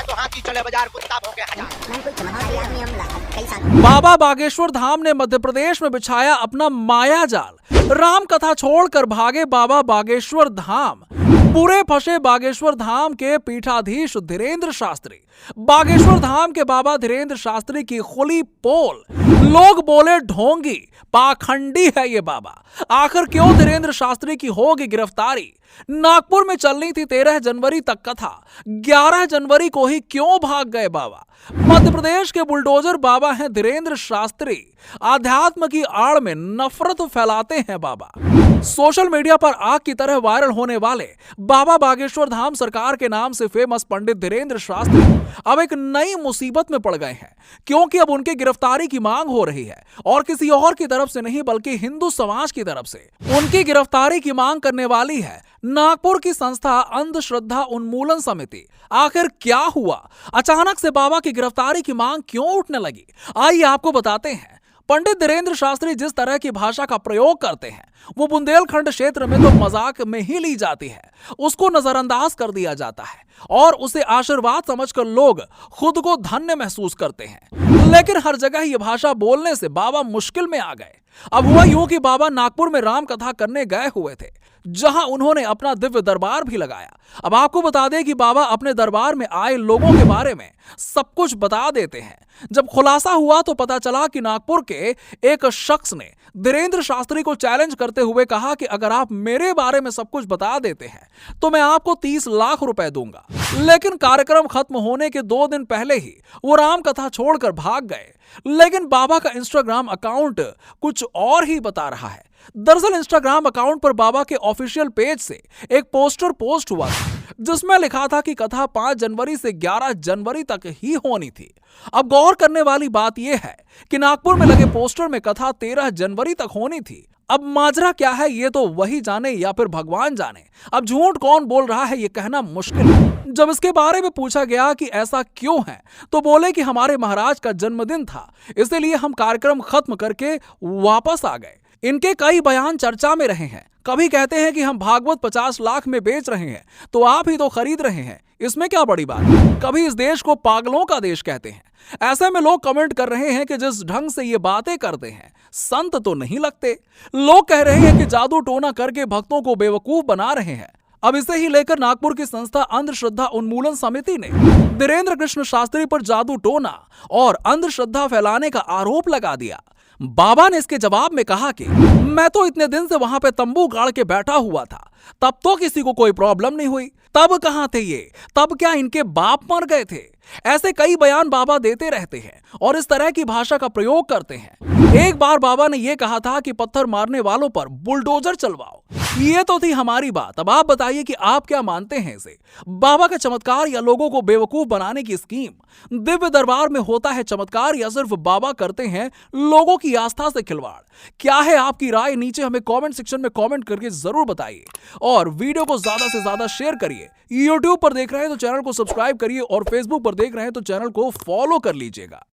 तो हाथी चले बाजार कुत्ता भौंके हजार। बाबा बागेश्वर धाम ने मध्य प्रदेश में बिछाया अपना माया जाल। राम कथा छोड़कर भागे बाबा बागेश्वर धाम। पूरे फंसे बागेश्वर धाम के पीठाधीश धीरेन्द्र शास्त्री। बागेश्वर धाम के बाबा धीरेन्द्र शास्त्री की खुली पोल। लोग बोले ढोंगी, पाखंडी है ये बाबा। आखिर क्यों धीरेन्द्र शास्त्री की होगी गिरफ्तारी? नागपुर में चलनी थी 13 जनवरी तक कथा, 11 जनवरी को ही क्यों भाग गए बाबा? मध्य प्रदेश के बुलडोजर बाबा हैं धीरेन्द्र शास्त्री। आध्यात्म की आड़ में नफरत फैलाते हैं बाबा। सोशल मीडिया पर आग की तरह वायरल होने वाले बाबा बागेश्वर धाम सरकार के नाम से फेमस पंडित धीरेन्द्र शास्त्री अब एक नई मुसीबत में पड़ गए हैं, क्योंकि अब उनकी गिरफ्तारी की मांग हो रही है, और किसी और की तरफ से नहीं बल्कि हिंदू समाज की तरफ से। उनकी गिरफ्तारी की मांग करने वाली है नागपुर की संस्था अंधश्रद्धा उन्मूलन समिति। आखिर क्या हुआ? अचानक से बाबा की गिरफ्तारी की मांग क्यों उठने लगी? आइए आपको बताते हैं। पंडित धीरेन्द्र शास्त्री जिस तरह की भाषा का प्रयोग करते हैं वो बुंदेलखंड क्षेत्र में तो मजाक में ही ली जाती है, उसको नजरअंदाज कर दिया जाता है और उसे आशीर्वाद समझकर लोग खुद को धन्य महसूस करते हैं। लेकिन हर जगह ये भाषा बोलने से बाबा मुश्किल में आ गए। अब हुआ यूं कि बाबा नागपुर में राम कथा करने गए हुए थे, जहां उन्होंने अपना दिव्य दरबार भी लगाया। अब आपको बता दें कि बाबा अपने दरबार में आए लोगों के बारे में सब कुछ बता देते हैं। जब खुलासा हुआ तो पता चला कि नागपुर के एक शख्स ने धीरेन्द्र शास्त्री को चैलेंज करते हुए कहा कि अगर आप मेरे बारे में सब कुछ बता देते हैं तो मैं आपको 30 लाख रुपए दूंगा। लेकिन कार्यक्रम खत्म होने के 2 दिन पहले ही वो राम कथा छोड़कर भाग गए। लेकिन बाबा का इंस्टाग्राम अकाउंट कुछ और ही बता रहा है। दरअसल इंस्टाग्राम अकाउंट पर बाबा के ऑफिशियल पेज से एक पोस्टर पोस्ट हुआ था, जिसमें लिखा था कि कथा 5 जनवरी से 11 जनवरी तक ही होनी थी। अब गौर करने वाली बात यह है कि नागपुर में लगे पोस्टर में कथा 13 जनवरी तक होनी थी। अब माजरा क्या है ये तो वही जाने या फिर भगवान जाने। अब झूठ कौन बोल रहा है ये कहना मुश्किल है। जब इसके बारे में पूछा गया कि ऐसा क्यों है तो बोले कि हमारे महाराज का जन्मदिन था, इसलिए हम कार्यक्रम खत्म करके वापस आ गए। इनके कई बयान चर्चा में रहे हैं। कभी कहते हैं कि हम भागवत 50 लाख में बेच रहे हैं तो आप ही तो खरीद रहे हैं, इसमें क्या बड़ी बात? कभी इस देश को पागलों का देश कहते हैं। ऐसे में लोग कमेंट कर रहे हैं कि जिस ढंग से ये बातें करते हैं संत तो नहीं लगते। लोग कह रहे हैं कि जादू टोना करके भक्तों को बेवकूफ बना रहे हैं। अब इसे ही लेकर नागपुर की संस्था अंधश्रद्धा उन्मूलन समिति ने धीरेन्द्र कृष्ण शास्त्री पर जादू टोना और अंधश्रद्धा फैलाने का आरोप लगा दिया। बाबा ने इसके जवाब में कहा कि मैं तो इतने दिन से वहां पे तंबू गाड़ के बैठा हुआ था, तब तो किसी को कोई प्रॉब्लम नहीं हुई। तब कहां थे ये? तब क्या इनके बाप मर गए थे? ऐसे कई बयान बाबा देते रहते हैं और इस तरह की भाषा का प्रयोग करते हैं। एक बार बाबा ने यह कहा था कि पत्थर मारने वालों पर बुलडोजर चलवाओ। ये तो थी हमारी बात। अब आप बताइए कि आप क्या मानते हैं इसे? बाबा का चमत्कार या लोगों को बेवकूफ बनाने की स्कीम? दिव्य दरबार में होता है चमत्कार या सिर्फ बाबा करते हैं लोगों की आस्था से खिलवाड़? क्या है आपकी राय? नीचे हमें कमेंट सेक्शन में कमेंट करके जरूर बताइए और वीडियो को ज्यादा से ज्यादा शेयर करिए। YouTube पर देख रहे हैं तो चैनल को सब्सक्राइब करिए और Facebook पर देख रहे हैं तो चैनल को फॉलो कर लीजिएगा।